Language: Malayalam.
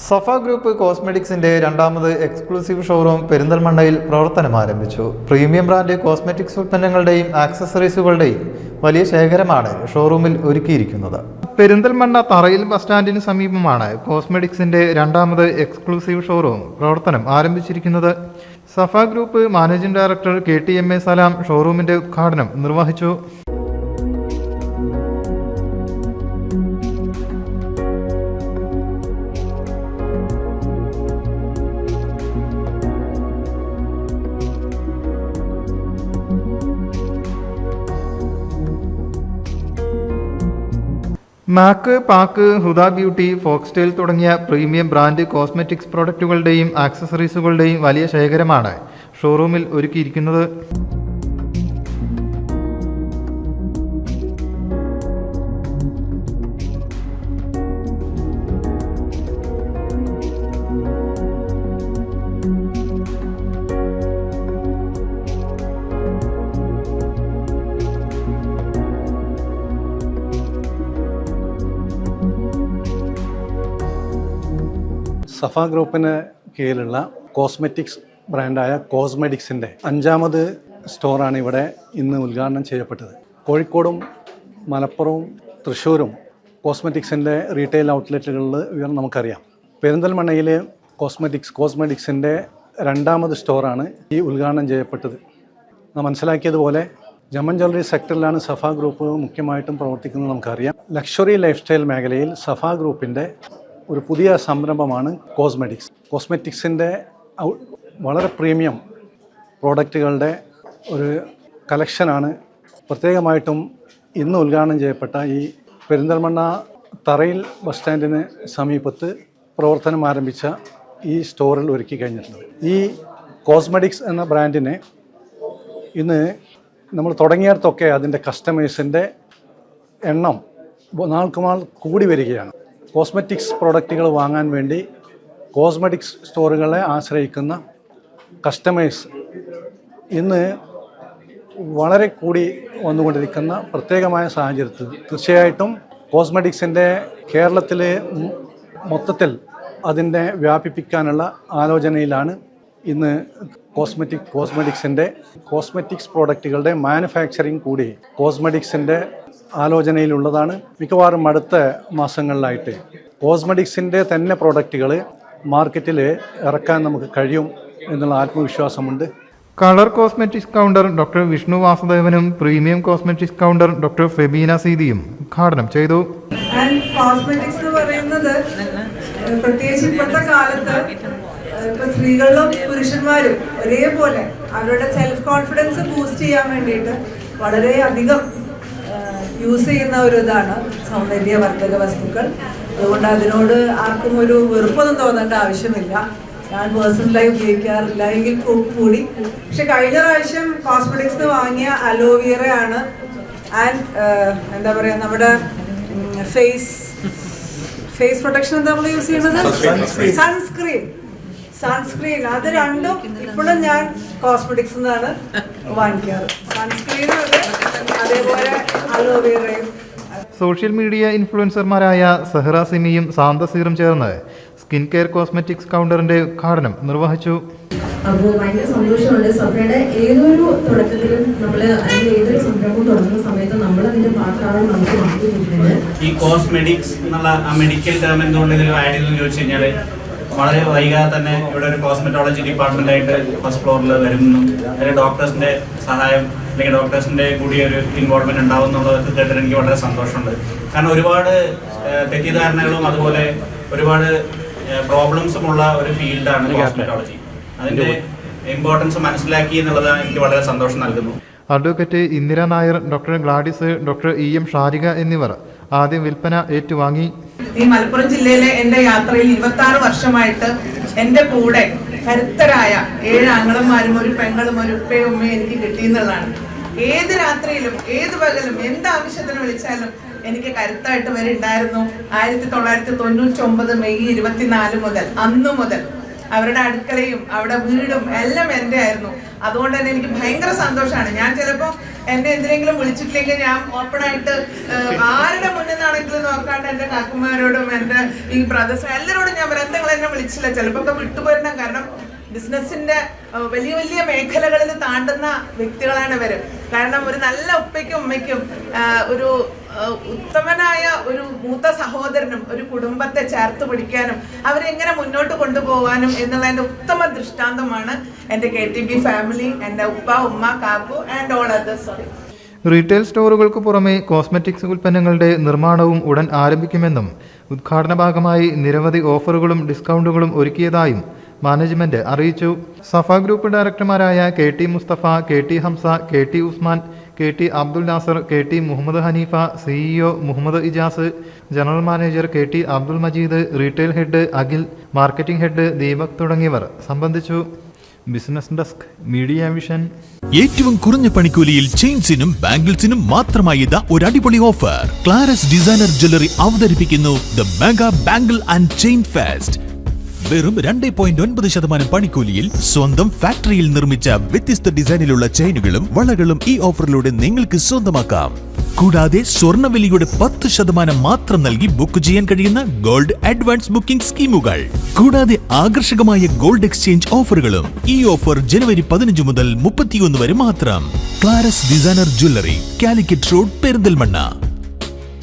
സഫ ഗ്രൂപ്പ് കോസ്മെറ്റിക്സിന്റെ രണ്ടാമത് എക്സ്ക്ലൂസീവ് ഷോറൂം പെരിന്തൽമണ്ണയിൽ പ്രവർത്തനം ആരംഭിച്ചു. പ്രീമിയം ബ്രാൻഡ് കോസ്മെറ്റിക്സ് ഉൽപ്പന്നങ്ങളുടെയും ആക്സസറീസുകളുടെയും വലിയ ശേഖരമാണ് ഷോറൂമിൽ ഒരുക്കിയിരിക്കുന്നത്. പെരിന്തൽമണ്ണ തറയിൽ ബസ് സ്റ്റാൻഡിന് സമീപമാണ് കോസ്മെറ്റിക്സിന്റെ രണ്ടാമത് എക്സ്ക്ലൂസീവ് ഷോറൂം പ്രവർത്തനം ആരംഭിച്ചിരിക്കുന്നത്. സഫ ഗ്രൂപ്പ് മാനേജിംഗ് ഡയറക്ടർ KTMA സലാം ഷോറൂമിന്റെ ഉദ്ഘാടനം നിർവഹിച്ചു. മാക്ക്, പാക്ക്, ഹുദ ബ്യൂട്ടി, ഫോക്സ്റ്റൈൽ തുടങ്ങിയ പ്രീമിയം ബ്രാൻഡ് കോസ്മെറ്റിക്സ് പ്രോഡക്റ്റുകളുടെയും ആക്സസറീസുകളുടെയും വലിയ ശേഖരമാണ് ഷോറൂമിൽ ഒരുക്കിയിരിക്കുന്നത്. സഫ ഗ്രൂപ്പിന് കീഴിലുള്ള കോസ്മെറ്റിക്സ് ബ്രാൻഡായ കോസ്മെറ്റിക്സിൻ്റെ 5ാമത് സ്റ്റോറാണ് ഇവിടെ ഇന്ന് ഉദ്ഘാടനം ചെയ്യപ്പെട്ടത്. കോഴിക്കോടും മലപ്പുറവും തൃശ്ശൂരും കോസ്മെറ്റിക്സിൻ്റെ റീറ്റെയിൽ ഔട്ട്ലെറ്റുകളിൽ നമുക്കറിയാം. പെരിന്തൽമണ്ണയിൽ കോസ്മെറ്റിക്സിൻ്റെ 2ാമത് സ്റ്റോറാണ് ഈ ഉദ്ഘാടനം ചെയ്യപ്പെട്ടത്. നാം മനസ്സിലാക്കിയതുപോലെ ജമൻ ജ്വല്ലറി സെക്ടറിലാണ് സഫ ഗ്രൂപ്പ് മുഖ്യമായിട്ടും പ്രവർത്തിക്കുന്നത് നമുക്കറിയാം. ലക്ഷറി ലൈഫ് സ്റ്റൈൽ മേഖലയിൽ സഫ ഗ്രൂപ്പിൻ്റെ ഒരു പുതിയ സംരംഭമാണ് കോസ്മെറ്റിക്സിൻ്റെ വളരെ പ്രീമിയം പ്രോഡക്റ്റുകളുടെ ഒരു കളക്ഷനാണ് പ്രത്യേകമായിട്ടും ഇന്ന് ഉദ്ഘാടനം ചെയ്യപ്പെട്ട ഈ പെരിന്തൽമണ്ണ തറയിൽ ബസ് സ്റ്റാൻഡിന് സമീപത്ത് പ്രവർത്തനം ആരംഭിച്ച ഈ സ്റ്റോറിൽ ഒരുക്കി കഴിഞ്ഞിട്ടുള്ളത്. ഈ കോസ്മെറ്റിക്സ് എന്ന ബ്രാൻഡിനെ ഇന്ന് നമ്മൾ തുടങ്ങിയിടത്തൊക്കെ അതിൻ്റെ കസ്റ്റമേഴ്സിൻ്റെ എണ്ണം നാൾക്കുനാൾ കൂടി വരികയാണ്. കോസ്മെറ്റിക്സ് പ്രോഡക്റ്റുകൾ വാങ്ങാൻ വേണ്ടി കോസ്മെറ്റിക്സ് സ്റ്റോറുകളെ ആശ്രയിക്കുന്ന കസ്റ്റമേഴ്സ് ഇന്ന് വളരെ കൂടി വന്നുകൊണ്ടിരിക്കുന്ന പ്രത്യേകമായ സാഹചര്യത്തിൽ തീർച്ചയായിട്ടും കോസ്മെറ്റിക്സിൻ്റെ കേരളത്തിൽ മൊത്തത്തിൽ അതിൻ്റെ വ്യാപിപ്പിക്കാനുള്ള ആലോചനയിലാണ് ഇന്ന് കോസ്മെറ്റിക്സ് പ്രോഡക്റ്റുകളുടെ മാനുഫാക്ചറിങ് കൂടി കോസ്മെറ്റിക്സിൻ്റെ ആലോചനയിലുള്ളതാണ്. മിക്കവാറും അടുത്ത മാസങ്ങളിലായിട്ട് കോസ്മെറ്റിക്സിൻ്റെ തന്നെ പ്രോഡക്റ്റുകൾ മാർക്കറ്റിൽ ഇറക്കാൻ നമുക്ക് കഴിയും എന്നുള്ള ആത്മവിശ്വാസമുണ്ട്. Colour cosmetics counter doctor Vishnu വാസുദേവനും premium cosmetics counter doctor Febina സീതിയും ഉദ്ഘാടനം ചെയ്തു. കോസ്മെറ്റിക്സ് എന്ന് പറയുന്നത് പ്രത്യേകിച്ച് ഇപ്പോഴത്തെ കാലത്ത് സ്ത്രീകളും പുരുഷന്മാരും ഒരേപോലെ അവരുടെ സെൽഫ് കോൺഫിഡൻസ് ബൂസ്റ്റ് ചെയ്യാൻ വേണ്ടിയിട്ട് വളരെയധികം യൂസ് ചെയ്യുന്ന ഒരു ഇതാണ് സൗന്ദര്യവർദ്ധക വസ്തുക്കൾ. അതുകൊണ്ട് അതിനോട് ആർക്കും ഒരു വെറുപ്പൊന്നും തോന്നേണ്ട ആവശ്യമില്ല. ഞാൻ പേഴ്സണലായി ഉപയോഗിക്കാറില്ല എങ്കിൽ കൂടി, പക്ഷെ കഴിഞ്ഞ പ്രാവശ്യം കോസ്മെറ്റിക്സ് വാങ്ങിയ അലോവേറയാണ് ആൻഡ് എന്താ പറയുക, നമ്മുടെ ഫേസ് പ്രൊട്ടക്ഷൻ എന്താ നമ്മൾ യൂസ് ചെയ്യുന്നത്, സൺസ്ക്രീൻ അത് രണ്ടും ഇപ്പോഴും ഞാൻ കോസ്മെറ്റിക്സ് എന്നാണ് വാങ്ങിക്കാറ്. സൺസ്ക്രീനും അതേപോലെ അലോവേറയും. സോഷ്യൽ മീഡിയ ഇൻഫ്ലുവൻസർമാരായ സഹറ സിമിയും സാന്തസീറും ചേർന്ന് സ്കിൻ കെയർ കോസ്മെറ്റിക്സ് കൗണ്ടറിന്റെ ഉദ്ഘാടനം നിർവഹിച്ചു. അപ്പോൾ ഭയങ്കര സന്തോഷമുണ്ട്. സഫയുടെ ഏതൊരു തുടക്കത്തിലും നമ്മൾ അല്ലെങ്കിൽ ഏതൊരു സംരംഭം തുടങ്ങുന്ന സമയത്ത് നമ്മൾ അതിന്റെ പാർട്ടാണ് നമുക്ക് മാറ്റിയിട്ടുണ്ട്. ഈ കോസ്മെറ്റിക്സ് എന്നുള്ള മെഡിക്കൽ ടേം എന്തുകൊണ്ട് ഇതിൽ ആഡ് ചെയ്തെന്ന് ചോദിച്ചു കഴിഞ്ഞാൽ വളരെ വൈകാതെ തന്നെ ഇവിടെ ഒരു കോസ്മെറ്റോളജി ഡിപ്പാർട്ട്മെന്റ് ആയിട്ട് ഫസ്റ്റ് ഫ്ലോറിൽ വരുന്നു. അതിൽ ഡോക്ടേഴ്സിന്റെ സഹായം അല്ലെങ്കിൽ ഡോക്ടേഴ്സിന്റെ കൂടി ഒരു ഇൻവോൾവ്മെന്റ് ഉണ്ടാവും എന്നുള്ളതൊക്കെ കേട്ടിട്ട് എനിക്ക് വളരെ സന്തോഷമുണ്ട്. കാരണം ഒരുപാട് തെറ്റിദ്ധാരണകളും അതുപോലെ ഒരുപാട് പ്രോബ്ലംസും ഉള്ള ഒരു ഫീൽഡാണ് കോസ്മെറ്റോളജി. അതിന്റെ ഇമ്പോർട്ടൻസ് മനസ്സിലാക്കി എന്നുള്ളത് എനിക്ക് വളരെ സന്തോഷം നൽകുന്നു. Advocate Indira Nair, doctor Gladys, doctor EM Sharika എന്നിവർ ആദ്യം വിൽപ്പന ഏറ്റുവാങ്ങി. ഈ മലപ്പുറം ജില്ലയിലെ എൻ്റെ യാത്രയിൽ 26 വർഷമായിട്ട് എൻ്റെ കൂടെ കരുത്തരായ 7 ആങ്ങളന്മാരും ഒരു പെങ്ങളും ഒരു ഉപ്പയും ഉമ്മയും എനിക്ക് കിട്ടിയെന്നുള്ളതാണ്. ഏത് രാത്രിയിലും ഏത് പകലും എന്താവശ്യത്തിന് വിളിച്ചാലും എനിക്ക് കരുത്തായിട്ട് വരെ ഉണ്ടായിരുന്നു. 1999 മെയ് 24 മുതൽ അന്നു മുതൽ അവരുടെ അടുക്കളയും അവരുടെ വീടും എല്ലാം എൻ്റെ ആയിരുന്നു. അതുകൊണ്ട് തന്നെ എനിക്ക് ഭയങ്കര സന്തോഷമാണ്. ഞാൻ ചിലപ്പോൾ എന്നെ എന്തിനെങ്കിലും വിളിച്ചിട്ടില്ലെങ്കിൽ ഞാൻ ഓപ്പണായിട്ട് ആരുടെ മുന്നിൽ നിന്നാണെങ്കിലും നോക്കാണ്ട് എൻ്റെ കാക്കുമാരോടും എൻ്റെ ഈ ബ്രദേഴ്സും എല്ലാവരോടും ഞാൻ പറയാം, നിങ്ങൾ എന്നെ വിളിച്ചില്ല, ചിലപ്പോൾ ഒക്കെ വിട്ടുപോരണം. കാരണം ബിസിനസ്സിന്റെ വലിയ വലിയ മേഖലകളിൽ താണ്ടുന്ന വ്യക്തികളാണ് ഇവര്. കാരണം ഒരു നല്ല ഉപ്പയ്ക്കും ഉമ്മയ്ക്കും ഒരു ഉത്തമനായ ഒരു മൂത്ത സഹോദരനും ഒരു കുടുംബത്തെ ചേർത്ത് പിടിക്കാനും അവരെങ്ങനെ മുന്നോട്ട് കൊണ്ടുപോകാനും എന്നുള്ളതിൻ്റെ ഉത്തമ ദൃഷ്ടാന്തമാണ് എൻ്റെ KTB ഫാമിലി, എൻ്റെ ഉപ്പ, ഉമ്മ, കാക്കു ആൻഡ് ഓൾ അതേഴ്സ്. റീറ്റെയിൽ സ്റ്റോറുകൾക്ക് പുറമെ കോസ്മെറ്റിക്സ് ഉൽപ്പന്നങ്ങളുടെ നിർമ്മാണവും ഉടൻ ആരംഭിക്കുമെന്നും ഉദ്ഘാടന ഭാഗമായി നിരവധി ഓഫറുകളും ഡിസ്കൗണ്ടുകളും ഒരുക്കിയതായും മാനേജ്മെന്റ് അറിയിച്ചു. സഫ ഗ്രൂപ്പ് ഡയറക്ടർമാരായ KT Mustafa, KT Hamza, KT Usman, KT Abdul Nasser, KT Muhammad Hanifa, CEO Muhammad Ijas, general manager KT Abdul Majeed, retail head Akhil, marketing head Deepak തുടങ്ങിയവർ സംബന്ധിച്ചു. Business desk, media vision. ഏറ്റവും കുറഞ്ഞ പണിക്കൂലിയിൽ ചെയിൻസിനും ബാംഗിൾസിനും മാത്രമായി ഇതാ ഒരു അടിപൊളി ഓഫർ. ക്ലാരസ് ഡിസൈനർ ജ്വല്ലറി അവതരിപ്പിക്കുന്നു the mega bangle and chain fest. വെറും 2.9% പണിക്കൂലിയിൽ സ്വന്തം ഫാക്ടറിയിൽ നിർമ്മിച്ച വ്യത്യസ്ത ഡിസൈനിലുള്ള ചെയിനുകളും വളകളും ഈ ഓഫറിലൂടെ നിങ്ങൾക്ക് സ്വന്തമാക്കാം. കൂടാതെ സ്വർണ്ണവിലയുടെ 10% മാത്രം നൽകി ബുക്ക് ചെയ്യാൻ കഴിയുന്ന ഗോൾഡ് അഡ്വാൻസ് ബുക്കിംഗ് സ്കീമുകൾ, കൂടാതെ ആകർഷകമായ ഗോൾഡ് എക്സ്ചേഞ്ച് ഓഫറുകളും. ഈ ഓഫർ ജനുവരി 15 മുതൽ 31 വരെ മാത്രം. ക്ലാരസ് designer jewellery, Calicut road, Perinthalmanna.